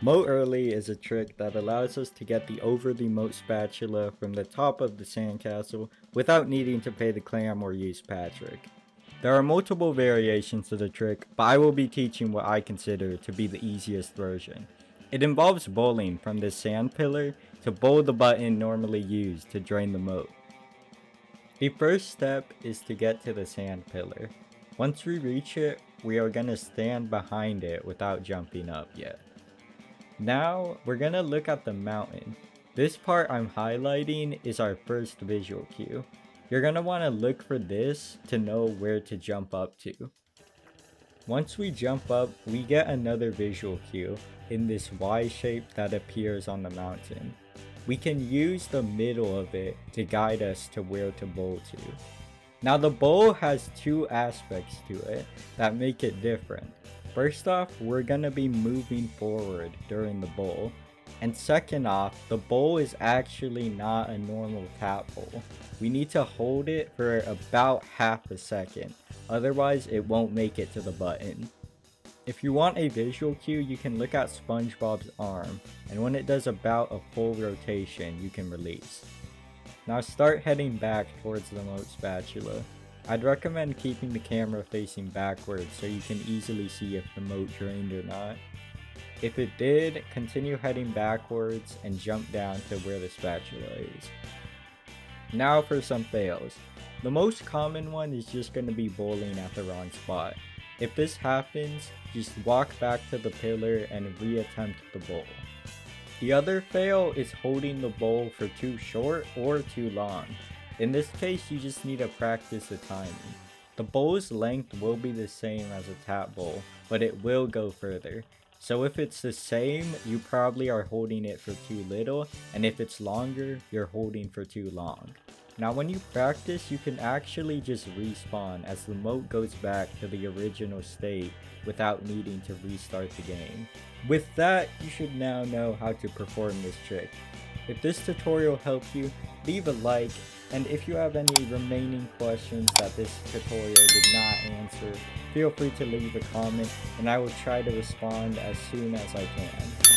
Moat early is a trick that allows us to get the over the moat spatula from the top of the sandcastle without needing to pay the clam or use Patrick. There are multiple variations to the trick, but I will be teaching what I consider to be the easiest version. It involves bowling from this sand pillar to bowl the button normally used to drain the moat. The first step is to get to the sand pillar. Once we reach it, we are going to stand behind it without jumping up yet. Now, we're going to look at the mountain. This part I'm highlighting is our first visual cue. You're going to want to look for this to know where to jump up to. Once we jump up, we get another visual cue in this Y shape that appears on the mountain. We can use the middle of it to guide us to where to bowl to. Now the bowl has two aspects to it that make it different. First off, we're gonna be moving forward during the bowl. And second off, the bowl is actually not a normal tap bowl. We need to hold it for about half a second, otherwise it won't make it to the button. If you want a visual cue, you can look at SpongeBob's arm, and when it does about a full rotation, you can release. Now start heading back towards the moat spatula. I'd recommend keeping the camera facing backwards so you can easily see if the moat drained or not. If it did, continue heading backwards and jump down to where the spatula is. Now for some fails. The most common one is just going to be bowling at the wrong spot. If this happens, just walk back to the pillar and reattempt the bowl. The other fail is holding the bowl for too short or too long. In this case, you just need to practice the timing. The bowl's length will be the same as a tap bowl, but it will go further. So if it's the same, you probably are holding it for too little, and if it's longer, you're holding for too long. Now when you practice, you can actually just respawn as the moat goes back to the original state without needing to restart the game. With that, you should now know how to perform this trick. If this tutorial helped you, leave a like, and if you have any remaining questions that this tutorial did not answer, feel free to leave a comment and I will try to respond as soon as I can.